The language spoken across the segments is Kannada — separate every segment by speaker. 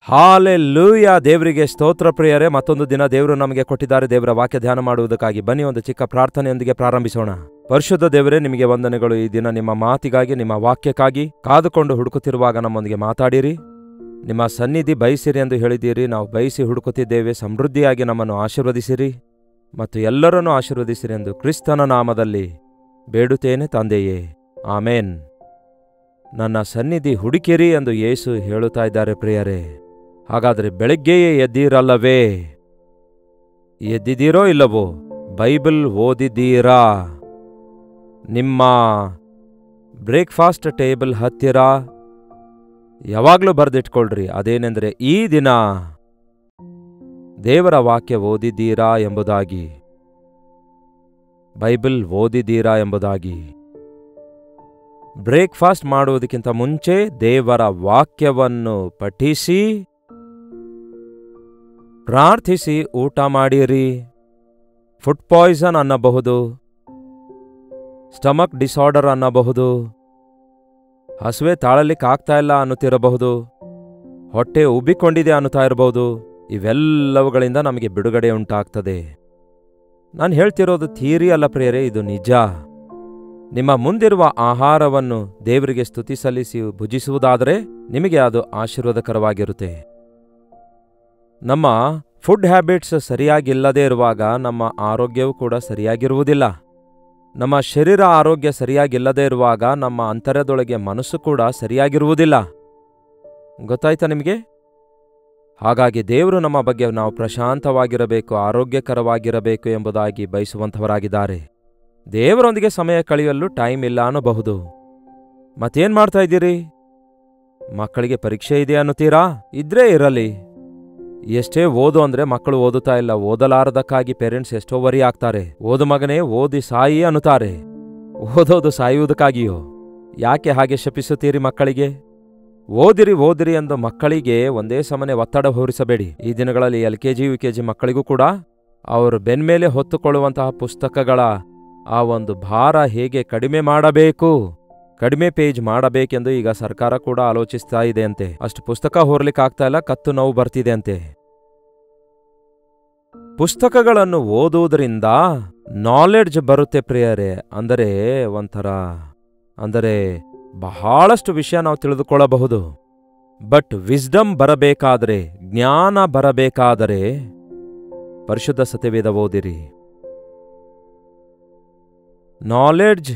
Speaker 1: ಹಾಲೆಲೂಯಾ. ದೇವರಿಗೆ ಸ್ತೋತ್ರ ಪ್ರಿಯರೇ. ಮತ್ತೊಂದು ದಿನ ದೇವರು ನಮಗೆ ಕೊಟ್ಟಿದ್ದಾರೆ ದೇವರ ವಾಕ್ಯ ಧ್ಯಾನ ಮಾಡುವುದಕ್ಕಾಗಿ. ಬನ್ನಿ ಒಂದು ಚಿಕ್ಕ ಪ್ರಾರ್ಥನೆಯೊಂದಿಗೆ ಪ್ರಾರಂಭಿಸೋಣ. ಪರಿಶುದ್ಧ ದೇವರೇ, ನಿಮಗೆ ವಂದನೆಗಳು. ಈ ದಿನ ನಿಮ್ಮ ಮಾತಿಗಾಗಿ, ನಿಮ್ಮ ವಾಕ್ಯಕ್ಕಾಗಿ ಕಾದುಕೊಂಡು ಹುಡುಕುತ್ತಿರುವಾಗ ನಮ್ಮೊಂದಿಗೆ ಮಾತಾಡಿರಿ. ನಿಮ್ಮ ಸನ್ನಿಧಿ ಬಯಸಿರಿ ಎಂದು ಹೇಳಿದ್ದೀರಿ. ನಾವು ಬಯಸಿ ಹುಡುಕುತ್ತಿದ್ದೇವೆ. ಸಮೃದ್ಧಿಯಾಗಿ ನಮ್ಮನ್ನು ಆಶೀರ್ವದಿಸಿರಿ ಮತ್ತು ಎಲ್ಲರನ್ನೂ ಆಶೀರ್ವದಿಸಿರಿ ಎಂದು ಕ್ರಿಸ್ತನ ನಾಮದಲ್ಲಿ ಬೇಡುತ್ತೇನೆ ತಂದೆಯೇ, ಆಮೇನ್. ನನ್ನ ಸನ್ನಿಧಿ ಹುಡುಕಿರಿ ಎಂದು ಯೇಸು ಹೇಳುತ್ತಾ ಇದ್ದಾರೆ ಪ್ರಿಯರೇ. ಹಾಗಾದರೆ ಬೆಳಗ್ಗೆಯೇ ಎದ್ದಿರಲ್ಲವೇ? ಎದ್ದಿದ್ದೀರೋ ಇಲ್ಲವೋ? ಬೈಬಲ್ ಓದಿದ್ದೀರಾ? ನಿಮ್ಮ ಬ್ರೇಕ್ಫಾಸ್ಟ್ ಟೇಬಲ್ ಹತ್ತಿರ ಯಾವಾಗಲೂ ಬರೆದಿಟ್ಕೊಳ್ರಿ. ಅದೇನೆಂದರೆ, ಈ ದಿನ ದೇವರ ವಾಕ್ಯ ಓದಿದ್ದೀರಾ ಎಂಬುದಾಗಿ, ಬೈಬಲ್ ಓದಿದ್ದೀರಾ ಎಂಬುದಾಗಿ. ಬ್ರೇಕ್ಫಾಸ್ಟ್ ಮಾಡುವುದಕ್ಕಿಂತ ಮುಂಚೆ ದೇವರ ವಾಕ್ಯವನ್ನು ಪಠಿಸಿ ಪ್ರಾರ್ಥಿಸಿ ಊಟ ಮಾಡಿರಿ. ಫುಡ್ ಪಾಯ್ಸನ್ ಅನ್ನಬಹುದು, ಸ್ಟಮಕ್ ಡಿಸಾರ್ಡರ್ ಅನ್ನಬಹುದು, ಹಸುವೆ ತಾಳಲಿಕ್ಕಾಗ್ತಾ ಇಲ್ಲ ಅನ್ನುತ್ತಿರಬಹುದು, ಹೊಟ್ಟೆ ಉಬ್ಬಿಕೊಂಡಿದೆ ಅನ್ನುತ್ತಾ ಇರಬಹುದು. ಇವೆಲ್ಲವುಗಳಿಂದ ನಮಗೆ ಬಿಡುಗಡೆ ಉಂಟಾಗ್ತದೆ. ನಾನು ಹೇಳ್ತಿರೋದು ಥಿಯರಿ ಅಲ್ಲ ಪ್ರಿಯರೇ, ಇದು ನಿಜ. ನಿಮ್ಮ ಮುಂದಿರುವ ಆಹಾರವನ್ನು ದೇವರಿಗೆ ಸ್ತುತಿ ಸಲ್ಲಿಸಿ ಭುಜಿಸುವುದಾದರೆ ನಿಮಗೆ ಅದು ಆಶೀರ್ವಾದಕರವಾಗಿರುತ್ತೆ. ನಮ್ಮ ಫುಡ್ ಹ್ಯಾಬಿಟ್ಸ್ ಸರಿಯಾಗಿಲ್ಲದೆ ಇರುವಾಗ ನಮ್ಮ ಆರೋಗ್ಯವೂ ಕೂಡ ಸರಿಯಾಗಿರುವುದಿಲ್ಲ. ನಮ್ಮ ಶರೀರ ಆರೋಗ್ಯ ಸರಿಯಾಗಿಲ್ಲದೆ ಇರುವಾಗ ನಮ್ಮ ಅಂತರ್ಯದೊಳಗೆ ಮನಸ್ಸು ಕೂಡ ಸರಿಯಾಗಿರುವುದಿಲ್ಲ. ಗೊತ್ತಾಯ್ತಾ ನಿಮಗೆ? ಹಾಗಾಗಿ ದೇವರು ನಮ್ಮ ಬಗ್ಗೆ ನಾವು ಪ್ರಶಾಂತವಾಗಿರಬೇಕು, ಆರೋಗ್ಯಕರವಾಗಿರಬೇಕು ಎಂಬುದಾಗಿ ಬಯಸುವಂಥವರಾಗಿದ್ದಾರೆ. ದೇವರೊಂದಿಗೆ ಸಮಯ ಕಳೆಯಲು ಟೈಮ್ ಇಲ್ಲ ಅನ್ನಬಹುದು. ಮತ್ತೇನ್ ಮಾಡ್ತಾ ಇದ್ದೀರಿ? ಮಕ್ಕಳಿಗೆ ಪರೀಕ್ಷೆ ಇದೆ ಅನ್ನುತ್ತೀರಾ? ಇದ್ರೇ ಇರಲಿ. ಎಷ್ಟೇ ಓದು ಅಂದ್ರೆ ಮಕ್ಕಳು ಓದುತ್ತಾ ಇಲ್ಲ. ಓದಲಾರದಕ್ಕಾಗಿ ಪೇರೆಂಟ್ಸ್ ಎಷ್ಟೋ ವರಿ ಆಗ್ತಾರೆ. ಓದು ಮಗನೇ, ಓದಿ ಸಾಯಿ ಅನ್ನುತ್ತಾರೆ. ಓದೋದು ಸಾಯುವುದಕ್ಕಾಗಿಯೋ? ಯಾಕೆ ಹಾಗೆ ಶಪಿಸುತ್ತೀರಿ ಮಕ್ಕಳಿಗೆ? ಓದಿರಿ ಓದಿರಿ ಎಂದು ಮಕ್ಕಳಿಗೆ ಒಂದೇ ಸಮನೆ ಒತ್ತಡ ಹೊರಿಸಬೇಡಿ. ಈ ದಿನಗಳಲ್ಲಿ LKG UKG ಮಕ್ಕಳಿಗೂ ಕೂಡ ಅವರು ಬೆನ್ಮೇಲೆ ಹೊತ್ತುಕೊಳ್ಳುವಂತಹ ಪುಸ್ತಕಗಳ ಆ ಒಂದು ಭಾರ ಹೇಗೆ ಕಡಿಮೆ ಮಾಡಬೇಕು, ಕಡಿಮೆ ಪೇಜ್ ಮಾಡಬೇಕೆಂದು ಈಗ ಸರ್ಕಾರ ಕೂಡ ಆಲೋಚಿಸ್ತಾ ಇದೆ ಅಂತೆ. ಅಷ್ಟು ಪುಸ್ತಕ ಹೊರಲಿಕ್ಕಾಗ್ತಾ ಇಲ್ಲ, ಕತ್ತು ನೋವು ಬರ್ತಿದೆ ಅಂತೆ. ಪುಸ್ತಕಗಳನ್ನು ಓದುವುದರಿಂದ ನಾಲೆಡ್ಜ್ ಬರುತ್ತೆ ಪ್ರಿಯರೇ. ಅಂದರೆ ಬಹಳಷ್ಟು ವಿಷಯ ನಾವು ತಿಳಿದುಕೊಳ್ಳಬಹುದು. ಬಟ್ ವಿಸ್ಡಮ್ ಬರಬೇಕಾದರೆ, ಜ್ಞಾನ ಬರಬೇಕಾದರೆ ಪರಿಶುದ್ಧ ಸತ್ಯವೇದ ಓದಿರಿ. ನಾಲೆಡ್ಜ್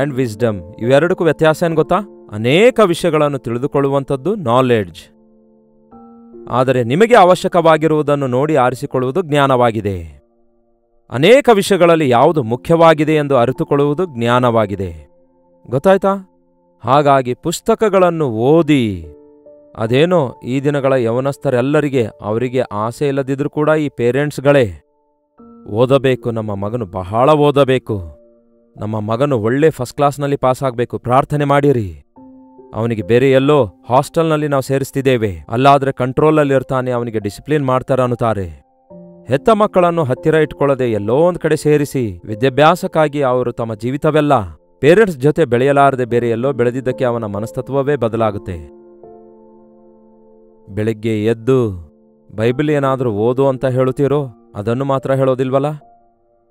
Speaker 1: ಅಂಡ್ ವಿಸ್ಡಮ್ ಇವೆರಡಕ್ಕೂ ವ್ಯತ್ಯಾಸ ಏನು ಗೊತ್ತಾ? ಅನೇಕ ವಿಷಯಗಳನ್ನು ತಿಳಿದುಕೊಳ್ಳುವಂಥದ್ದು ನಾಲೆಡ್ಜ್. ಆದರೆ ನಿಮಗೆ ಅವಶ್ಯಕವಾಗಿರುವುದನ್ನು ನೋಡಿ ಆರಿಸಿಕೊಳ್ಳುವುದು ಜ್ಞಾನವಾಗಿದೆ. ಅನೇಕ ವಿಷಯಗಳಲ್ಲಿ ಯಾವುದು ಮುಖ್ಯವಾಗಿದೆ ಎಂದು ಅರಿತುಕೊಳ್ಳುವುದು ಜ್ಞಾನವಾಗಿದೆ. ಗೊತ್ತಾಯ್ತಾ? ಹಾಗಾಗಿ ಪುಸ್ತಕಗಳನ್ನು ಓದಿ. ಅದೇನೋ ಈ ದಿನಗಳ ಯವನಸ್ಥರೆಲ್ಲರಿಗೆ, ಅವರಿಗೆ ಆಸೆ ಇಲ್ಲದಿದ್ರೂ ಕೂಡ ಈ ಪೇರೆಂಟ್ಸ್ಗಳೇ ಓದಬೇಕು, ನಮ್ಮ ಮಗನು ಬಹಳ ಓದಬೇಕು, ನಮ್ಮ ಮಗನು ಒಳ್ಳೆ ಫಸ್ಟ್ ಕ್ಲಾಸ್ನಲ್ಲಿ ಪಾಸಾಗಬೇಕು, ಪ್ರಾರ್ಥನೆ ಮಾಡಿರಿ. ಅವನಿಗೆ ಬೇರೆ ಎಲ್ಲೋ ಹಾಸ್ಟೆಲ್ನಲ್ಲಿ ನಾವು ಸೇರಿಸ್ತಿದ್ದೇವೆ, ಅಲ್ಲಾದ್ರೆ ಕಂಟ್ರೋಲಲ್ಲಿರ್ತಾನೆ, ಅವನಿಗೆ ಡಿಸಿಪ್ಲಿನ್ ಮಾಡ್ತಾರ ಅನ್ನುತ್ತಾರೆ. ಹೆತ್ತ ಮಕ್ಕಳನ್ನು ಹತ್ತಿರ ಇಟ್ಕೊಳ್ಳದೆ ಎಲ್ಲೋ ಒಂದು ಕಡೆ ಸೇರಿಸಿ ವಿದ್ಯಾಭ್ಯಾಸಕ್ಕಾಗಿ ಅವರು ತಮ್ಮ ಜೀವಿತವೆಲ್ಲ ಪೇರೆಂಟ್ಸ್ ಜೊತೆ ಬೆಳೆಯಲಾರದೆ ಬೇರೆ ಎಲ್ಲೋ ಬೆಳೆದಿದ್ದಕ್ಕೆ ಅವನ ಮನಸ್ತತ್ವವೇ ಬದಲಾಗುತ್ತೆ. ಬೆಳಿಗ್ಗೆ ಎದ್ದು ಬೈಬಲ್ ಏನಾದರೂ ಓದು ಅಂತ ಹೇಳುತ್ತೀರೋ? ಅದನ್ನು ಮಾತ್ರ ಹೇಳೋದಿಲ್ವಲ್ಲ.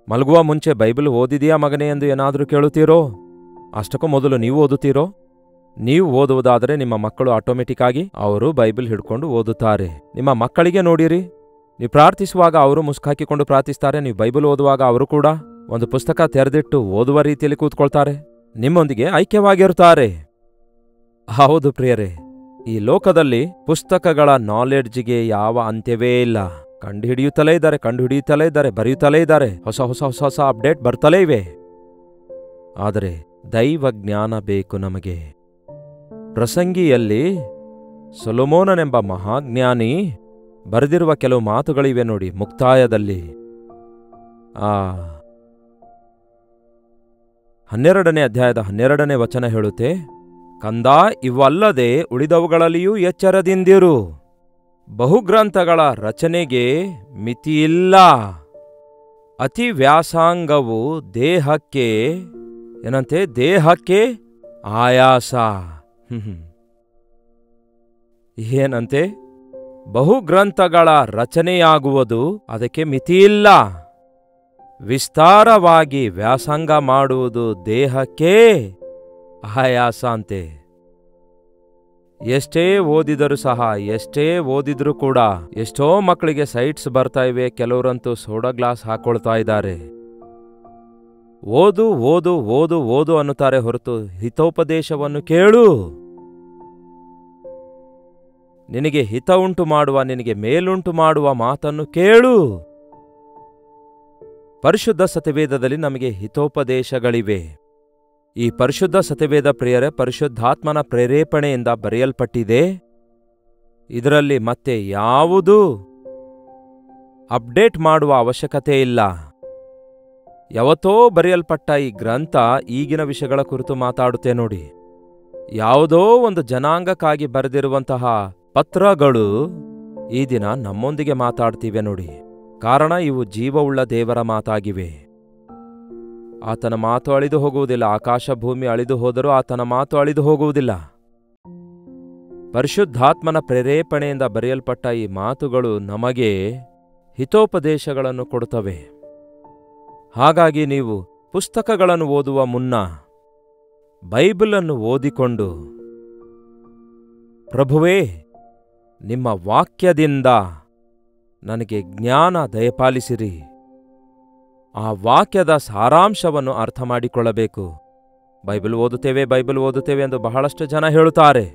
Speaker 1: ಮಲಗುವ ಮುಂಚೆ ಬೈಬಲ್ ಓದಿದೆಯಾ ಮಗನೇ ಎಂದು ಏನಾದರೂ ಕೇಳುತ್ತೀರೋ? ಅಷ್ಟಕ್ಕೂ ಮೊದಲು ನೀವು ಓದುತ್ತೀರೋ? ನೀವು ಓದುವುದಾದರೆ ನಿಮ್ಮ ಮಕ್ಕಳು ಆಟೋಮೆಟಿಕ್ ಆಗಿ ಅವರು ಬೈಬಲ್ ಹಿಡ್ಕೊಂಡು ಓದುತ್ತಾರೆ. ನಿಮ್ಮ ಮಕ್ಕಳಿಗೆ ನೋಡಿರಿ, ನೀವು ಪ್ರಾರ್ಥಿಸುವಾಗ ಅವರು ಮುಸ್ಕಾಕಿಕೊಂಡು ಪ್ರಾರ್ಥಿಸ್ತಾರೆ. ನೀವು ಬೈಬಲ್ ಓದುವಾಗ ಅವರು ಕೂಡ ಒಂದು ಪುಸ್ತಕ ತೆರೆದಿಟ್ಟು ಓದುವ ರೀತಿಯಲ್ಲಿ ಕೂತ್ಕೊಳ್ತಾರೆ, ನಿಮ್ಮೊಂದಿಗೆ ಐಕ್ಯವಾಗಿರುತ್ತಾರೆ. ಹೌದು ಪ್ರಿಯರೇ, ಈ ಲೋಕದಲ್ಲಿ ಪುಸ್ತಕಗಳ ನಾಲೆಡ್ಜ್ಗೆ ಯಾವ ಅಂತ್ಯವೇ ಇಲ್ಲ. ಕಂಡುಹಿಡಿಯುತ್ತಲೇ ಇದ್ದಾರೆ, ಬರೆಯುತ್ತಲೇ ಇದ್ದಾರೆ, ಹೊಸ ಅಪ್ಡೇಟ್ ಬರ್ತಲೇ ಇವೆ. ಆದರೆ ದೈವ ಜ್ಞಾನ ಬೇಕು ನಮಗೆ. ಪ್ರಸಂಗಿಯಲ್ಲಿ ಸೊಲೊಮೋನನೆಂಬ ಮಹಾಜ್ಞಾನಿ ಬರೆದಿರುವ ಕೆಲವು ಮಾತುಗಳಿವೆ ನೋಡಿ. ಮುಕ್ತಾಯದಲ್ಲಿ 12ನೇ ಅಧ್ಯಾಯದ 12ನೇ ವಚನ ಹೇಳುತ್ತೆ, ಕಂದ, ಇವಲ್ಲದೆ ಉಳಿದವುಗಳಲ್ಲಿಯೂ ಎಚ್ಚರದಿಂದಿರು. ಬಹುಗ್ರಂಥಗಳ ರಚನೆಗೆ ಮಿತಿಯಿಲ್ಲ. ಅತಿ ವ್ಯಾಸಂಗವು ದೇಹಕ್ಕೆ ಆಯಾಸ. ಏನಂತೆ? ಬಹುಗ್ರಂಥಗಳ ರಚನೆಯಾಗುವುದು, ಅದಕ್ಕೆ ಮಿತಿಯಿಲ್ಲ. ವಿಸ್ತಾರವಾಗಿ ವ್ಯಾಸಂಗ ಮಾಡುವುದು ದೇಹಕ್ಕೆ ಆಯಾಸ ಅಂತೆ. ಎಷ್ಟೇ ಓದಿದರೂ ಸಹ, ಎಷ್ಟೇ ಓದಿದ್ರೂ ಕೂಡ ಎಷ್ಟೋ ಮಕ್ಕಳಿಗೆ ಸೈಟ್ಸ್ ಬರ್ತಾ ಇವೆ. ಕೆಲವರಂತೂ ಸೋಡಾ ಗ್ಲಾಸ್ ಹಾಕೊಳ್ತಾ ಇದ್ದಾರೆ. ಓದು ಓದು ಓದು ಓದು ಅನ್ನುತ್ತಾರೆ ಹೊರತು ಹಿತೋಪದೇಶವನ್ನು ಕೇಳು. ನಿನಗೆ ಹಿತ ಉಂಟು ಮಾಡುವ, ನಿನಗೆ ಮೇಲುಂಟು ಮಾಡುವ ಮಾತನ್ನು ಕೇಳು. ಪರಿಶುದ್ಧ ಸತ್ಯವೇದದಲ್ಲಿ ನಮಗೆ ಹಿತೋಪದೇಶಗಳಿವೆ. ಈ ಪರಿಶುದ್ಧ ಸತ್ಯವೇದ ಪ್ರಿಯರೇ ಪರಿಶುದ್ಧಾತ್ಮನ ಪ್ರೇರೇಪಣೆಯಿಂದ ಬರೆಯಲ್ಪಟ್ಟಿದೆ. ಇದರಲ್ಲಿ ಮತ್ತೆ ಯಾವುದೂ ಅಪ್ಡೇಟ್ ಮಾಡುವ ಅವಶ್ಯಕತೆ ಇಲ್ಲ. ಯಾವತ್ತೋ ಬರೆಯಲ್ಪಟ್ಟ ಈ ಗ್ರಂಥ ಈಗಿನ ವಿಷಯಗಳ ಕುರಿತು ಮಾತಾಡುತ್ತೆ ನೋಡಿ. ಯಾವುದೋ ಒಂದು ಜನಾಂಗಕ್ಕಾಗಿ ಬರೆದಿರುವಂತಹ ಪತ್ರಗಳು ಈ ದಿನ ನಮ್ಮೊಂದಿಗೆ ಮಾತಾಡ್ತಿವೆ ನೋಡಿ. ಕಾರಣ ಇವು ಜೀವವುಳ್ಳ ದೇವರ ಮಾತಾಗಿವೆ. ಆತನ ಮಾತು ಅಳಿದು ಹೋಗುವುದಿಲ್ಲ. ಆಕಾಶ ಭೂಮಿ ಅಳಿದು ಹೋದರೂ ಆತನ ಮಾತು ಅಳಿದು ಹೋಗುವುದಿಲ್ಲ. ಪರಿಶುದ್ಧಾತ್ಮನ ಪ್ರೇರೇಪಣೆಯಿಂದ ಬರೆಯಲ್ಪಟ್ಟ ಈ ಮಾತುಗಳು ನಮಗೆ ಹಿತೋಪದೇಶಗಳನ್ನು ಕೊಡುತ್ತವೆ. ಹಾಗಾಗಿ ನೀವು ಪುಸ್ತಕಗಳನ್ನು ಓದುವ ಮುನ್ನ ಬೈಬಲನ್ನು ಓದಿಕೊಂಡು, ಪ್ರಭುವೇ, ನಿಮ್ಮ ವಾಕ್ಯದಿಂದ ನನಗೆ ಜ್ಞಾನ ದಯಪಾಲಿಸಿರಿ, ಆ ವಾಕ್ಯದ ಸಾರಾಂಶವನ್ನು ಅರ್ಥ ಮಾಡಿಕೊಳ್ಳಬೇಕು. ಬೈಬಲ್ ಓದುತ್ತೇವೆ ಎಂದು ಬಹಳಷ್ಟು ಜನ ಹೇಳುತ್ತಾರೆ.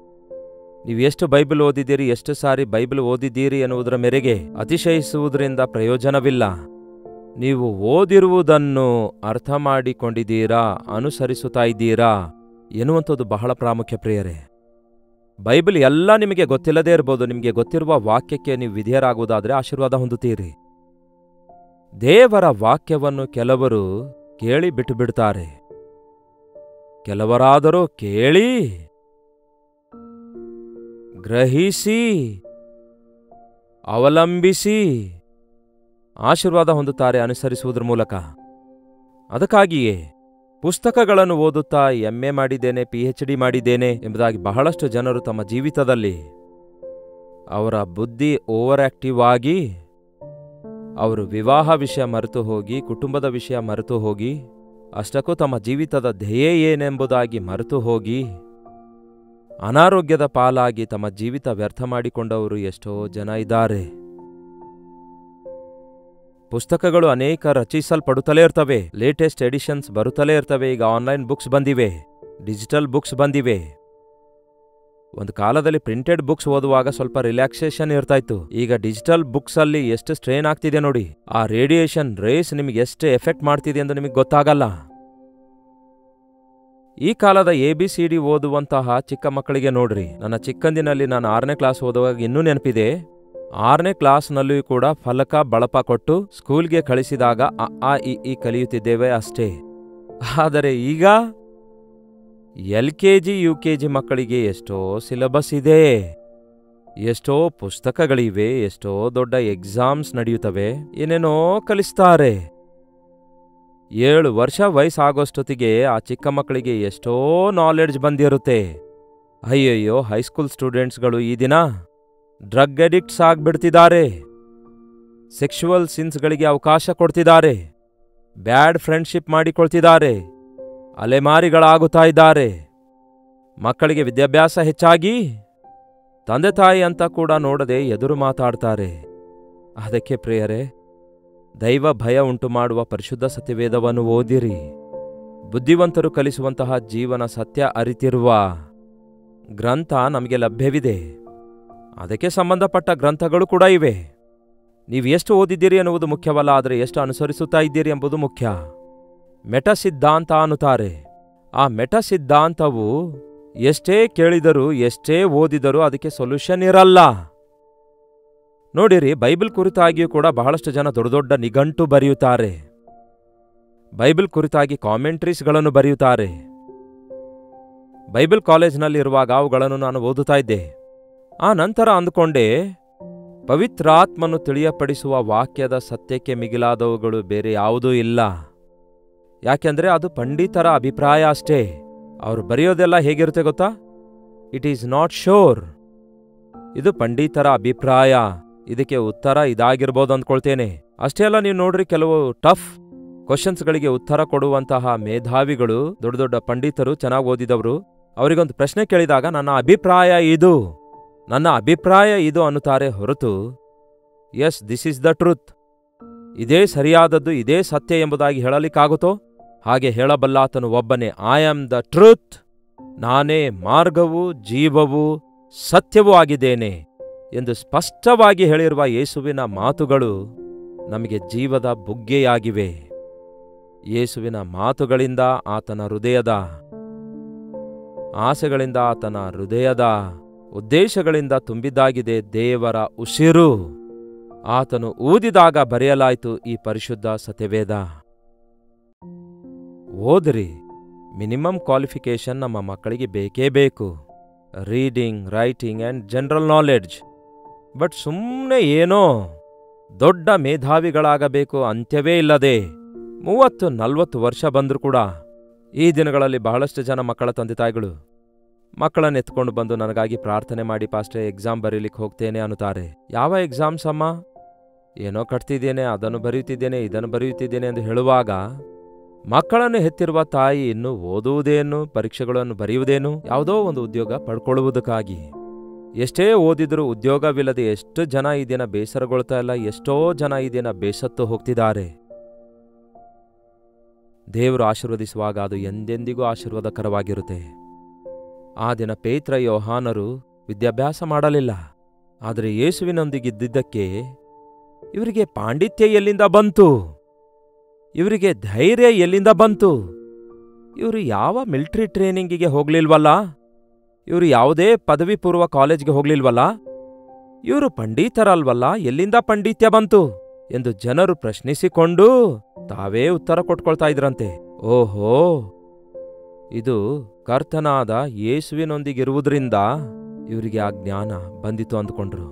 Speaker 1: ನೀವು ಎಷ್ಟು ಬೈಬಲ್ ಓದಿದ್ದೀರಿ, ಎಷ್ಟು ಸಾರಿ ಬೈಬಲ್ ಓದಿದ್ದೀರಿ ಎನ್ನುವುದರ ಮೇರೆಗೆ ಅತಿಶಯಿಸುವುದರಿಂದ ಪ್ರಯೋಜನವಿಲ್ಲ. ನೀವು ಓದಿರುವುದನ್ನು ಅರ್ಥ ಮಾಡಿಕೊಂಡಿದ್ದೀರಾ, ಅನುಸರಿಸುತ್ತಾ ಇದ್ದೀರಾ ಎನ್ನುವಂಥದ್ದು ಬಹಳ ಪ್ರಾಮುಖ್ಯ ಪ್ರಿಯರೇ. ಬೈಬಲ್ ಎಲ್ಲ ನಿಮಗೆ ಗೊತ್ತಿಲ್ಲದೇ ಇರಬಹುದು. ನಿಮಗೆ ಗೊತ್ತಿರುವ ವಾಕ್ಯಕ್ಕೆ ನೀವು ವಿಧೇಯರಾಗುವುದಾದರೆ ಆಶೀರ್ವಾದ ಹೊಂದುತ್ತೀರಿ. ದೇವರ ವಾಕ್ಯವನ್ನು ಕೆಲವರು ಕೇಳಿ ಬಿಟ್ಟು ಬಿಡ್ತಾರೆ. ಕೆಲವರಾದರೂ ಕೇಳಿ ಗ್ರಹಿಸಿ ಅವಲಂಬಿಸಿ ಆಶೀರ್ವಾದ ಹೊಂದುತ್ತಾರೆ ಅನುಸರಿಸುವುದರ ಮೂಲಕ. ಅದಕ್ಕಾಗಿಯೇ ಪುಸ್ತಕಗಳನ್ನು ಓದುತ್ತಾ MA ಮಾಡಿದ್ದೇನೆ, PhD ಮಾಡಿದ್ದೇನೆ ಎಂಬುದಾಗಿ ಬಹಳಷ್ಟು ಜನರು ತಮ್ಮ ಜೀವಿತದಲ್ಲಿ ಅವರ ಬುದ್ಧಿ ಓವರ್ ಆಕ್ಟಿವ್ ಆಗಿ ಅವರು ವಿವಾಹ ವಿಷಯ ಮರೆತು ಹೋಗಿ, ಕುಟುಂಬದ ವಿಷಯ ಮರೆತು ಹೋಗಿ, ಅಷ್ಟಕ್ಕೂ ತಮ್ಮ ಜೀವಿತದ ಧ್ಯೇಯ ಏನೆಂಬುದಾಗಿ ಮರೆತು ಹೋಗಿ ಅನಾರೋಗ್ಯದ ಪಾಲಾಗಿ ತಮ್ಮ ಜೀವಿತ ವ್ಯರ್ಥ ಮಾಡಿಕೊಂಡವರು ಎಷ್ಟೋ ಜನ ಇದ್ದಾರೆ. ಪುಸ್ತಕಗಳು ಅನೇಕ ರಚಿಸಲ್ಪಡುತ್ತಲೇ ಇರ್ತವೆ. ಲೇಟೆಸ್ಟ್ ಎಡಿಷನ್ಸ್ ಬರುತ್ತಲೇ ಇರ್ತವೆ. ಈಗ ಆನ್ಲೈನ್ ಬುಕ್ಸ್ ಬಂದಿವೆ, ಡಿಜಿಟಲ್ ಬುಕ್ಸ್ ಬಂದಿವೆ. ಒಂದು ಕಾಲದಲ್ಲಿ ಪ್ರಿಂಟೆಡ್ ಬುಕ್ಸ್ ಓದುವಾಗ ಸ್ವಲ್ಪ ರಿಲ್ಯಾಕ್ಸೇಷನ್ ಇರ್ತಾಯಿತ್ತು. ಈಗ ಡಿಜಿಟಲ್ ಬುಕ್ಸ್ ಅಲ್ಲಿ ಎಷ್ಟು ಸ್ಟ್ರೇನ್ ಆಗ್ತಿದೆ ನೋಡಿ. ಆ ರೇಡಿಯೇಷನ್ ರೇಸ್ ನಿಮಗೆ ಎಷ್ಟು ಎಫೆಕ್ಟ್ ಮಾಡ್ತಿದೆ ಎಂದು ನಿಮಗೆ ಗೊತ್ತಾಗಲ್ಲ. ಈ ಕಾಲದ ABCD ಓದುವಂತಹ ಚಿಕ್ಕ ಮಕ್ಕಳಿಗೆ ನೋಡ್ರಿ. ನನ್ನ ಚಿಕ್ಕಂದಿನಲ್ಲಿ ನಾನು 6ನೇ ಕ್ಲಾಸ್ ಓದುವಾಗ ಇನ್ನೂ ನೆನಪಿದೆ. 6ನೇ ಕ್ಲಾಸ್ನಲ್ಲಿಯೂ ಕೂಡ ಫಲಕ ಬಳಪ ಕೊಟ್ಟು ಸ್ಕೂಲ್ಗೆ ಕಳಿಸಿದಾಗ ಅ ಇ ಈ ಕಲಿಯುತ್ತಿದ್ದೇವೆ ಅಷ್ಟೇ. ಆದರೆ ಈಗ LKG UKG ಮಕ್ಕಳಿಗೆ ಎಷ್ಟೋ ಸಿಲೆಬಸ್ ಇದೆ, ಎಷ್ಟೋ ಪುಸ್ತಕಗಳಿವೆ, ಎಷ್ಟೋ ದೊಡ್ಡ ಎಕ್ಸಾಮ್ಸ್ ನಡೆಯುತ್ತವೆ, ಏನೇನೋ ಕಲಿಸ್ತಾರೆ. 7 ವರ್ಷ ವಯಸ್ಸಾಗೋಷ್ಟೊತ್ತಿಗೆ ಆ ಚಿಕ್ಕ ಮಕ್ಕಳಿಗೆ ಎಷ್ಟೋ ನಾಲೆಡ್ಜ್ ಬಂದಿರುತ್ತೆ. ಅಯ್ಯಯ್ಯೋ, ಹೈಸ್ಕೂಲ್ ಸ್ಟೂಡೆಂಟ್ಸ್ಗಳು ಈ ದಿನ ಡ್ರಗ್ ಅಡಿಕ್ಟ್ಸ್ ಆಗ್ಬಿಡ್ತಿದ್ದಾರೆ, ಸೆಕ್ಷುವಲ್ ಸಿನ್ಸ್ಗಳಿಗೆ ಅವಕಾಶ ಕೊಡ್ತಿದ್ದಾರೆ, ಬ್ಯಾಡ್ ಫ್ರೆಂಡ್ಶಿಪ್ ಮಾಡಿಕೊಳ್ತಿದ್ದಾರೆ, ಅಲೆಮಾರಿಗಳಾಗುತ್ತಾ ಇದ್ದಾರೆ. ಮಕ್ಕಳಿಗೆ ವಿದ್ಯಾಭ್ಯಾಸ ಹೆಚ್ಚಾಗಿ ತಂದೆ ತಾಯಿ ಅಂತ ಕೂಡ ನೋಡದೆ ಎದುರು ಮಾತಾಡ್ತಾರೆ. ಅದಕ್ಕೆ ಪ್ರಿಯರೇ, ದೈವ ಭಯ ಉಂಟು ಮಾಡುವ ಪರಿಶುದ್ಧ ಸತ್ಯವೇದವನ್ನು ಓದಿರಿ. ಬುದ್ಧಿವಂತರು ಕಲಿಸುವಂತಹ ಜೀವನ ಸತ್ಯ ಅರಿತಿರುವ ಗ್ರಂಥ ನಮಗೆ ಲಭ್ಯವಿದೆ. ಅದಕ್ಕೆ ಸಂಬಂಧಪಟ್ಟ ಗ್ರಂಥಗಳು ಕೂಡ ಇವೆ. ನೀವು ಎಷ್ಟು ಓದಿದ್ದೀರಿ ಎನ್ನುವುದು ಮುಖ್ಯವಲ್ಲ, ಆದರೆ ಎಷ್ಟು ಅನುಸರಿಸುತ್ತಾ ಇದ್ದೀರಿ ಎಂಬುದು ಮುಖ್ಯ. ಮೆಟಾ ಸಿದ್ಧಾಂತ ಅನ್ನುತ್ತಾರೆ. ಆ ಮೆಟಾ ಸಿದ್ಧಾಂತವು ಎಷ್ಟೇ ಕೇಳಿದರೂ ಎಷ್ಟೇ ಓದಿದರೂ ಅದಕ್ಕೆ ಸೊಲ್ಯೂಷನ್ ಇರಲ್ಲ. ನೋಡಿರಿ, ಬೈಬಲ್ ಕುರಿತಾಗಿಯೂ ಕೂಡ ಬಹಳಷ್ಟು ಜನ ದೊಡ್ಡ ದೊಡ್ಡ ನಿಘಂಟು ಬರೆಯುತ್ತಾರೆ. ಬೈಬಲ್ ಕುರಿತಾಗಿ ಕಾಮೆಂಟ್ರೀಸ್ಗಳನ್ನು ಬರೆಯುತ್ತಾರೆ. ಬೈಬಲ್ ಕಾಲೇಜ್ನಲ್ಲಿರುವಾಗ ಅವುಗಳನ್ನು ನಾನು ಓದುತ್ತಾ ಇದ್ದೆ. ಆ ನಂತರ ಅಂದುಕೊಂಡೆ, ಪವಿತ್ರಾತ್ಮನು ತಿಳಿಯಪಡಿಸುವ ವಾಕ್ಯದ ಸತ್ಯಕ್ಕೆ ಮಿಗಿಲಾದವುಗಳು ಬೇರೆ ಯಾವುದೂ ಇಲ್ಲ. ಯಾಕೆಂದರೆ ಅದು ಪಂಡಿತರ ಅಭಿಪ್ರಾಯ ಅಷ್ಟೇ. ಅವರು ಬರೆಯೋದೆಲ್ಲ ಹೇಗಿರುತ್ತೆ ಗೊತ್ತಾ? It is not sure. ಇದು ಪಂಡಿತರ ಅಭಿಪ್ರಾಯ, ಇದಕ್ಕೆ ಉತ್ತರ ಇದಾಗಿರ್ಬೋದು ಅಂದ್ಕೊಳ್ತೇನೆ. ಅಷ್ಟೇ ಅಲ್ಲ, ನೀವು ನೋಡ್ರಿ, ಕೆಲವು ಟಫ್ ಕ್ವಶನ್ಸ್ಗಳಿಗೆ ಉತ್ತರ ಕೊಡುವಂತಹ ಮೇಧಾವಿಗಳು, ದೊಡ್ಡ ದೊಡ್ಡ ಪಂಡಿತರು, ಚೆನ್ನಾಗಿ ಓದಿದವರು, ಅವರಿಗೊಂದು ಪ್ರಶ್ನೆ ಕೇಳಿದಾಗ ನನ್ನ ಅಭಿಪ್ರಾಯ ಇದು ಅನ್ನುತ್ತಾರೆ ಹೊರತು as this is the truth, ಇದೇ ಸರಿಯಾದದ್ದು, ಇದೇ ಸತ್ಯ ಎಂಬುದಾಗಿ ಹೇಳಲಿಕ್ಕಾಗುತ್ತೋ? ಹಾಗೆ ಹೇಳಬಲ್ಲಾತನು ಒಬ್ಬನೇ, ಐ ಆಮ್ ದ ಟ್ರೂತ್, ನಾನೇ ಮಾರ್ಗವೂ ಜೀವವೂ ಸತ್ಯವೂ ಆಗಿದ್ದೇನೆ ಎಂದು ಸ್ಪಷ್ಟವಾಗಿ ಹೇಳಿರುವ ಯೇಸುವಿನ ಮಾತುಗಳು ನಮಗೆ ಜೀವದ ಬುಗ್ಗೆಯಾಗಿವೆ. ಯೇಸುವಿನ ಮಾತುಗಳಿಂದ, ಆತನ ಹೃದಯದ ಆಸೆಗಳಿಂದ, ಆತನ ಹೃದಯದ ಉದ್ದೇಶಗಳಿಂದ ತುಂಬಿದ್ದಾಗಿದೆ ದೇವರ ಉಸಿರು. ಆತನು ಊದಿದಾಗ ಬರೆಯಲಾಯಿತು ಈ ಪರಿಶುದ್ಧ ಸತ್ಯವೇದ. ಓದ್ರಿ, ಮಿನಿಮಮ್ ಕ್ವಾಲಿಫಿಕೇಶನ್ ನಮ್ಮ ಮಕ್ಕಳಿಗೆ ಬೇಕೇ ಬೇಕು, reading, writing and general knowledge. But ಸುಮ್ಮನೆ ಏನೋ ದೊಡ್ಡ ಮೇಧಾವಿಗಳಾಗಬೇಕು ಅಂತ್ಯವೇ ಇಲ್ಲದೆ 30-40 ವರ್ಷ ಬಂದರೂ ಕೂಡ ಈ ದಿನಗಳಲ್ಲಿ ಬಹಳಷ್ಟು ಜನ ಮಕ್ಕಳ ತಂದೆ ತಾಯಿಗಳು ಮಕ್ಕಳನ್ನ ಎತ್ಕೊಂಡು ಬಂದು ನನಗಾಗಿ ಪ್ರಾರ್ಥನೆ ಮಾಡಿ ಪಾಸ್ಟೇ, ಎಕ್ಸಾಮ್ ಬರೀಲಿಕ್ಕೆ ಹೋಗ್ತೇನೆ ಅನ್ನುತ್ತಾರೆ. ಯಾವ ಎಕ್ಸಾಮ್ಸ್ ಅಮ್ಮ? ಏನೋ ಕಟ್ತಿದ್ದೇನೆ, ಅದನ್ನು ಬರೆಯುತ್ತಿದ್ದೇನೆ, ಇದನ್ನು ಬರೆಯುತ್ತಿದ್ದೇನೆ ಎಂದು ಹೇಳುವಾಗ ಮಕ್ಕಳನ್ನು ಹೆತ್ತಿರುವ ತಾಯಿ ಇನ್ನು ಓದುವುದೇನು, ಪರೀಕ್ಷೆಗಳನ್ನು ಬರೆಯುವುದೇನು, ಯಾವುದೋ ಒಂದು ಉದ್ಯೋಗ ಪಡ್ಕೊಳ್ಳುವುದಕ್ಕಾಗಿ. ಎಷ್ಟೇ ಓದಿದ್ರೂ ಉದ್ಯೋಗವಿಲ್ಲದೆ ಎಷ್ಟು ಜನ ಈ ದಿನ ಬೇಸರಗೊಳ್ತಾ ಇಲ್ಲ, ಎಷ್ಟೋ ಜನ ಈ ದಿನ ಬೇಸತ್ತು ಹೋಗ್ತಿದ್ದಾರೆ. ದೇವರು ಆಶೀರ್ವದಿಸುವಾಗ ಅದು ಎಂದೆಂದಿಗೂ ಆಶೀರ್ವಾದಕರವಾಗಿರುತ್ತೆ. ಆ ದಿನ ಪೇತ್ರ, ಯೋಹಾನರು ವಿದ್ಯಾಭ್ಯಾಸ ಮಾಡಲಿಲ್ಲ, ಆದರೆ ಯೇಸುವಿನೊಂದಿಗಿದ್ದಿದ್ದಕ್ಕೆ ಇವರಿಗೆ ಪಾಂಡಿತ್ಯ ಎಲ್ಲಿಂದ ಬಂತು? ಇವರಿಗೆ ಧೈರ್ಯ ಎಲ್ಲಿಂದ ಬಂತು? ಇವರು ಯಾವ ಮಿಲಿಟರಿ ಟ್ರೈನಿಂಗಿಗೆ ಹೋಗ್ಲಿಲ್ವಲ್ಲ, ಇವರು ಯಾವುದೇ ಪದವಿ ಪೂರ್ವ ಕಾಲೇಜ್ಗೆ ಹೋಗ್ಲಿಲ್ವಲ್ಲ, ಇವರು ಪಂಡಿತರಲ್ವಲ್ಲ, ಎಲ್ಲಿಂದ ಪಾಂಡಿತ್ಯ ಬಂತು ಎಂದು ಜನರು ಪ್ರಶ್ನಿಸಿಕೊಂಡು ತಾವೇ ಉತ್ತರ ಕೊಟ್ಕೊಳ್ತಾ ಇದ್ರಂತೆ. ಓಹೋ, ಇದು ಕರ್ತನಾದ ಯೇಸುವಿನೊಂದಿಗಿರುವುದರಿಂದ ಇವರಿಗೆ ಆ ಜ್ಞಾನ ಬಂದಿತು ಅಂದುಕೊಂಡ್ರು.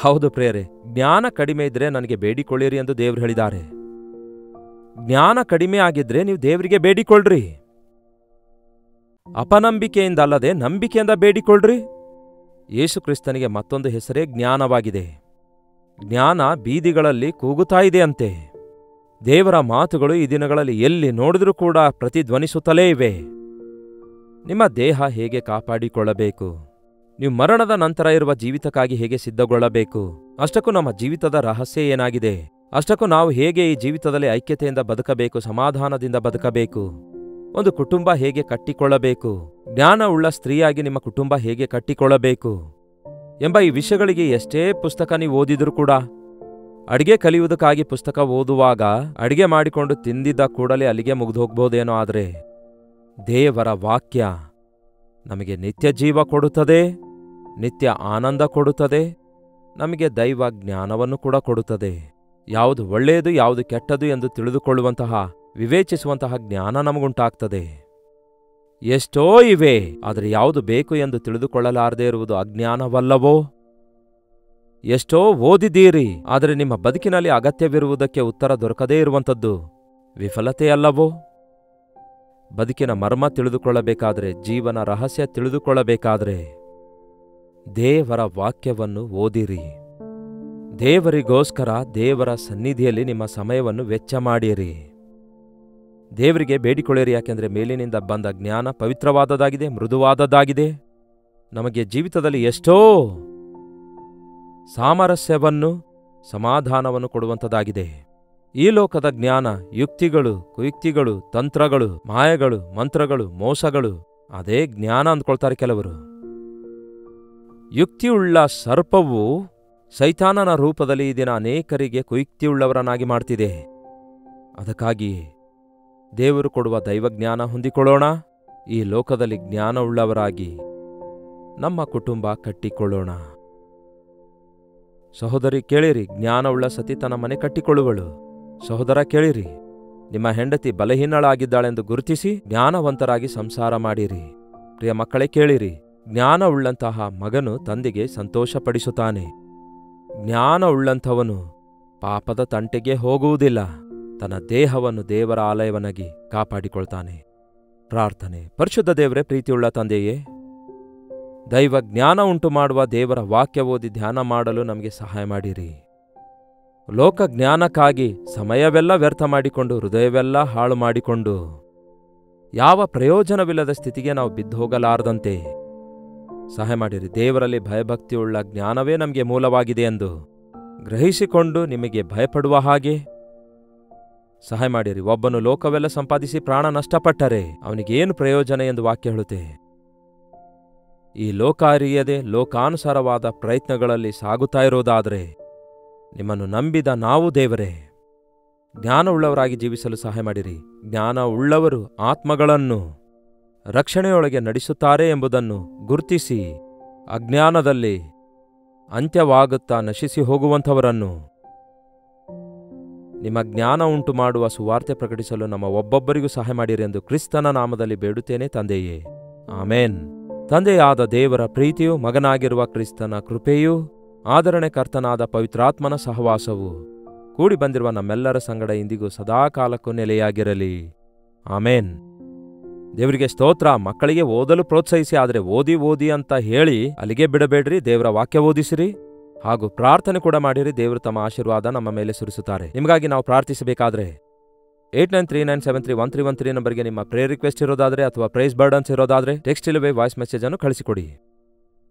Speaker 1: ಹೌದು ಪ್ರಿಯರೇ, ಜ್ಞಾನ ಕಡಿಮೆ ಇದ್ರೆ ನನಗೆ ಬೇಡಿಕೊಳ್ಳಿರಿ ಎಂದು ದೇವ್ರು ಹೇಳಿದ್ದಾರೆ. ಜ್ಞಾನ ಕಡಿಮೆ ಆಗಿದ್ರೆ ನೀವು ದೇವರಿಗೆ ಬೇಡಿಕೊಳ್ಳ್ರಿ. ಅಪನಂಬಿಕೆಯಿಂದ ಅಲ್ಲದೆ ನಂಬಿಕೆಯಿಂದ ಬೇಡಿಕೊಳ್ಳ್ರಿ. ಯೇಸು ಕ್ರಿಸ್ತನಿಗೆ ಮತ್ತೊಂದು ಹೆಸರೇ ಜ್ಞಾನವಾಗಿದೆ. ಜ್ಞಾನ ಬೀದಿಗಳಲ್ಲಿ ಕೂಗುತ್ತಾ ಇದೆ ಅಂತೆ. ದೇವರ ಮಾತುಗಳು ಈ ದಿನಗಳಲ್ಲಿ ಎಲ್ಲಿ ನೋಡಿದ್ರೂ ಕೂಡ ಪ್ರತಿಧ್ವನಿಸುತ್ತಲೇ ಇವೆ. ನಿಮ್ಮ ದೇಹ ಹೇಗೆ ಕಾಪಾಡಿಕೊಳ್ಳಬೇಕು, ನೀವು ಮರಣದ ನಂತರ ಇರುವ ಜೀವಿತಕ್ಕಾಗಿ ಹೇಗೆ ಸಿದ್ಧಗೊಳ್ಳಬೇಕು, ಅಷ್ಟಕ್ಕೂ ನಮ್ಮ ಜೀವಿತದ ರಹಸ್ಯ ಏನಾಗಿದೆ, ಅಷ್ಟಕ್ಕೂ ನಾವು ಹೇಗೆ ಈ ಜೀವಿತದಲ್ಲಿ ಐಕ್ಯತೆಯಿಂದ ಬದುಕಬೇಕು, ಸಮಾಧಾನದಿಂದ ಬದುಕಬೇಕು, ಒಂದು ಕುಟುಂಬ ಹೇಗೆ ಕಟ್ಟಿಕೊಳ್ಳಬೇಕು, ಜ್ಞಾನವುಳ್ಳ ಸ್ತ್ರೀಯಾಗಿ ನಿಮ್ಮ ಕುಟುಂಬ ಹೇಗೆ ಕಟ್ಟಿಕೊಳ್ಳಬೇಕು ಎಂಬ ಈ ವಿಷಯಗಳಿಗೆ ಎಷ್ಟೇ ಪುಸ್ತಕ ನೀವು ಓದಿದ್ರೂ ಕೂಡ, ಅಡಿಗೆ ಕಲಿಯುವುದಕ್ಕಾಗಿ ಪುಸ್ತಕ ಓದುವಾಗ ಅಡಿಗೆ ಮಾಡಿಕೊಂಡು ತಿಂದಿದ್ದ ಕೂಡಲೇ ಅಲ್ಲಿಗೆ ಮುಗಿದೋಗ್ಬೋದೇನೋ. ಆದರೆ ದೇವರ ವಾಕ್ಯ ನಮಗೆ ನಿತ್ಯ ಜೀವ ಕೊಡುತ್ತದೆ, ನಿತ್ಯ ಆನಂದ ಕೊಡುತ್ತದೆ, ನಮಗೆ ದೈವ ಜ್ಞಾನವನ್ನು ಕೂಡ ಕೊಡುತ್ತದೆ. ಯಾವುದು ಒಳ್ಳೆಯದು, ಯಾವುದು ಕೆಟ್ಟದು ಎಂದು ತಿಳಿದುಕೊಳ್ಳುವಂತಹ, ವಿವೇಚಿಸುವಂತಹ ಜ್ಞಾನ ನಮಗುಂಟಾಗ್ತದೆ. ಎಷ್ಟೋ ಇವೆ, ಆದರೆ ಯಾವುದು ಬೇಕು ಎಂದು ತಿಳಿದುಕೊಳ್ಳಲಾರದೇ ಇರುವುದು ಅಜ್ಞಾನವಲ್ಲವೋ? ಎಷ್ಟೋ ಓದಿದ್ದೀರಿ, ಆದರೆ ನಿಮ್ಮ ಬದುಕಿನಲ್ಲಿ ಅಗತ್ಯವಿರುವುದಕ್ಕೆ ಉತ್ತರ ದೊರಕದೇ ಇರುವಂಥದ್ದು ವಿಫಲತೆಯಲ್ಲವೋ? ಬದುಕಿನ ಮರ್ಮ ತಿಳಿದುಕೊಳ್ಳಬೇಕಾದ್ರೆ, ಜೀವನ ರಹಸ್ಯ ತಿಳಿದುಕೊಳ್ಳಬೇಕಾದ್ರೆ ದೇವರ ವಾಕ್ಯವನ್ನು ಓದಿರಿ. ದೇವರಿಗೋಸ್ಕರ ದೇವರ ಸನ್ನಿಧಿಯಲ್ಲಿ ನಿಮ್ಮ ಸಮಯವನ್ನು ವೆಚ್ಚ ಮಾಡಿರಿ. ದೇವರಿಗೆ ಬೇಡಿಕೊಳ್ಳಿರಿ, ಯಾಕೆಂದರೆ ಮೇಲಿನಿಂದ ಬಂದ ಜ್ಞಾನ ಪವಿತ್ರವಾದದ್ದಾಗಿದೆ, ಮೃದುವಾದದ್ದಾಗಿದೆ. ನಮಗೆ ಜೀವಿತದಲ್ಲಿ ಎಷ್ಟೋ ಸಾಮರಸ್ಯವನ್ನು, ಸಮಾಧಾನವನ್ನು ಕೊಡುವಂಥದ್ದಾಗಿದೆ. ಈ ಲೋಕದ ಜ್ಞಾನ ಯುಕ್ತಿಗಳು, ಕುಯುಕ್ತಿಗಳು, ತಂತ್ರಗಳು, ಮಾಯಗಳು, ಮಂತ್ರಗಳು, ಮೋಸಗಳು, ಅದೇ ಜ್ಞಾನ ಅಂದ್ಕೊಳ್ತಾರೆ ಕೆಲವರು. ಯುಕ್ತಿಯುಳ್ಳ ಸರ್ಪವು ಸೈತಾನನ ರೂಪದಲ್ಲಿ ಈ ದಿನ ಅನೇಕರಿಗೆ ಕುಯುಕ್ತಿಯುಳ್ಳವರನ್ನಾಗಿ ಮಾಡ್ತಿದೆ. ಅದಕ್ಕಾಗಿ ದೇವರು ಕೊಡುವ ದೈವಜ್ಞಾನ ಹೊಂದಿಕೊಳ್ಳೋಣ. ಈ ಲೋಕದಲ್ಲಿ ಜ್ಞಾನವುಳ್ಳವರಾಗಿ ನಮ್ಮ ಕುಟುಂಬ ಕಟ್ಟಿಕೊಳ್ಳೋಣ. ಸಹೋದರಿ ಕೇಳಿರಿ, ಜ್ಞಾನವುಳ್ಳ ಸತಿ ತನ್ನ ಮನೆ ಕಟ್ಟಿಕೊಳ್ಳುವಳು. ಸಹೋದರ ಕೇಳಿರಿ, ನಿಮ್ಮ ಹೆಂಡತಿ ಬಲಹೀನಳಾಗಿದ್ದಾಳೆಂದು ಗುರುತಿಸಿ ಜ್ಞಾನವಂತರಾಗಿ ಸಂಸಾರ ಮಾಡಿರಿ. ಪ್ರಿಯ ಮಕ್ಕಳೇ ಕೇಳಿರಿ, ಜ್ಞಾನವುಳ್ಳಂತಹ ಮಗನು ತಂದೆಗೆ ಸಂತೋಷಪಡಿಸುತ್ತಾನೆ. ಜ್ಞಾನವುಳ್ಳಂಥವನು ಪಾಪದ ತಂಟೆಗೆ ಹೋಗುವುದಿಲ್ಲ, ತನ್ನ ದೇಹವನ್ನು ದೇವರ ಆಲಯವನ್ನಾಗಿ ಕಾಪಾಡಿಕೊಳ್ತಾನೆ. ಪ್ರಾರ್ಥನೆ. ಪರಿಶುದ್ಧ ದೇವರೇ, ಪ್ರೀತಿಯುಳ್ಳ ತಂದೆಯೇ, ದೈವ ಜ್ಞಾನ ಉಂಟು ಮಾಡುವ ದೇವರ ವಾಕ್ಯ ಓದಿ ಧ್ಯಾನ ಮಾಡಲು ನಮಗೆ ಸಹಾಯ ಮಾಡಿರಿ. ಲೋಕ ಜ್ಞಾನಕ್ಕಾಗಿ ಸಮಯವೆಲ್ಲ ವ್ಯರ್ಥ ಮಾಡಿಕೊಂಡು ಹೃದಯವೆಲ್ಲ ಹಾಳು ಮಾಡಿಕೊಂಡು ಯಾವ ಪ್ರಯೋಜನವಿಲ್ಲದ ಸ್ಥಿತಿಗೆ ನಾವು ಬಿದ್ದು ಹೋಗಲಾರದಂತೆ ಸಹಾಯ ಮಾಡಿರಿ. ದೇವರಲ್ಲಿ ಭಯಭಕ್ತಿಯುಳ್ಳ ಜ್ಞಾನವೇ ನಮಗೆ ಮೂಲವಾಗಿದೆ ಎಂದು ಗ್ರಹಿಸಿಕೊಂಡು ನಿಮಗೆ ಭಯಪಡುವ ಹಾಗೆ ಸಹಾಯ ಮಾಡಿರಿ. ಒಬ್ಬನು ಲೋಕವೆಲ್ಲ ಸಂಪಾದಿಸಿ ಪ್ರಾಣ ನಷ್ಟಪಟ್ಟರೆ ಅವನಿಗೇನು ಪ್ರಯೋಜನ ಎಂದು ವಾಕ್ಯ ಹೇಳುತ್ತೆ. ಈ ಲೋಕ ಅರಿಯದೆ ಲೋಕಾನುಸಾರವಾದ ಪ್ರಯತ್ನಗಳಲ್ಲಿ ಸಾಗುತ್ತಾ ಇರೋದಾದರೆ ನಿಮ್ಮನ್ನು ನಂಬಿದ ನಾವು ದೇವರೇ ಜ್ಞಾನವುಳ್ಳವರಾಗಿ ಜೀವಿಸಲು ಸಹಾಯ ಮಾಡಿರಿ. ಜ್ಞಾನ ಉಳ್ಳವರು ಆತ್ಮಗಳನ್ನು ರಕ್ಷಣೆಯೊಳಗೆ ನಡೆಸುತ್ತಾರೆ ಎಂಬುದನ್ನು ಗುರುತಿಸಿ ಅಜ್ಞಾನದಲ್ಲಿ ಅಂತ್ಯವಾಗುತ್ತಾ ನಶಿಸಿ ಹೋಗುವಂಥವರನ್ನು ನಿಮ್ಮ ಜ್ಞಾನ ಉಂಟು ಮಾಡುವ ಸುವಾರ್ತೆ ಪ್ರಕಟಿಸಲು ನಮ್ಮ ಒಬ್ಬೊಬ್ಬರಿಗೂ ಸಹಾಯ ಮಾಡಿರಿ ಎಂದು ಕ್ರಿಸ್ತನ ನಾಮದಲ್ಲಿ ಬೇಡುತ್ತೇನೆ ತಂದೆಯೇ, ಆಮೇನ್. ತಂದೆಯಾದ ದೇವರ ಪ್ರೀತಿಯೂ ಮಗನಾಗಿರುವ ಕ್ರಿಸ್ತನ ಕೃಪೆಯೂ ಆದರಣೆಕರ್ತನಾದ ಪವಿತ್ರಾತ್ಮನ ಸಹವಾಸವು ಕೂಡಿ ಬಂದಿರುವ ನಮ್ಮೆಲ್ಲರ ಸಂಗಡ ಇಂದಿಗೂ ಸದಾಕಾಲಕ್ಕೂ ನೆಲೆಯಾಗಿರಲಿ. ಆಮೇನ್. ದೇವರಿಗೆ ಸ್ತೋತ್ರ. ಮಕ್ಕಳಿಗೆ ಓದಲು ಪ್ರೋತ್ಸಾಹಿಸಿ, ಆದರೆ ಓದಿ ಓದಿ ಅಂತ ಹೇಳಿ ಅಲ್ಲಿಗೆ ಬಿಡಬೇಡ್ರಿ. ದೇವರ ವಾಕ್ಯ ಓದಿಸಿರಿ ಹಾಗೂ ಪ್ರಾರ್ಥನೆ ಕೂಡ ಮಾಡಿರಿ. ದೇವರು ತಮ್ಮ ಆಶೀರ್ವಾದ ನಮ್ಮ ಮೇಲೆ ಸುರಿಸುತ್ತಾರೆ. ನಿಮಗಾಗಿ ನಾವು ಪ್ರಾರ್ಥಿಸಬೇಕಾದ್ರೆ 8939731313 ನಂಬರ್ಗೆ ನಿಮ್ಮ ಪ್ರೇಯರ್ ರಿಕ್ವೆಸ್ಟ್ ಇರೋದಾದರೆ ಅಥವಾ ಪ್ರೈಸ್ ಬರ್ಡನ್ಸ್ ಇರೋದಾದರೆ ಟೆಕ್ಸ್ಟ್ ಇಲ್ಲವೇ ವಾಯ್ಸ್ ಮೆಸೇಜ್ ಅನ್ನು ಕಳಿಸಿಕೊಡಿ.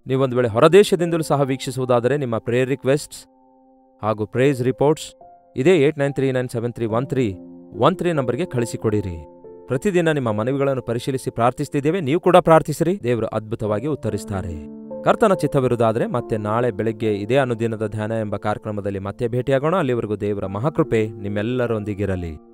Speaker 1: ನೀವೊಂದು ವೇಳೆ ಹೊರದೇಶದಿಂದಲೂ ಸಹ ವೀಕ್ಷಿಸುವುದಾದರೆ ನಿಮ್ಮ ಪ್ರೇಯರ್ ರಿಕ್ವೆಸ್ಟ್ಸ್ ಹಾಗೂ ಪ್ರೈಸ್ ರಿಪೋರ್ಟ್ಸ್ ಇದೇ 8939731313 ನಂಬರ್ಗೆ ಕಳಿಸಿಕೊಡಿರಿ. ಪ್ರತಿದಿನ ನಿಮ್ಮ ಮನವಿಗಳನ್ನು ಪರಿಶೀಲಿಸಿ ಪ್ರಾರ್ಥಿಸುತ್ತಿದ್ದೇವೆ. ನೀವು ಕೂಡ ಪ್ರಾರ್ಥಿಸಿರಿ, ದೇವರು ಅದ್ಭುತವಾಗಿ ಉತ್ತರಿಸ್ತಾರೆ. ಕರ್ತನ ಚಿತ್ತವಿರುವುದಾದರೆ ಮತ್ತೆ ನಾಳೆ ಬೆಳಗ್ಗೆ ಇದೇ ಅನುದಿನದ ಧ್ಯಾನ ಎಂಬ ಕಾರ್ಯಕ್ರಮದಲ್ಲಿ ಮತ್ತೆ ಭೇಟಿಯಾಗೋಣ. ಅಲ್ಲಿವರೆಗೂ ದೇವರ ಮಹಾಕೃಪೆ ನಿಮ್ಮೆಲ್ಲರೊಂದಿಗಿರಲಿ.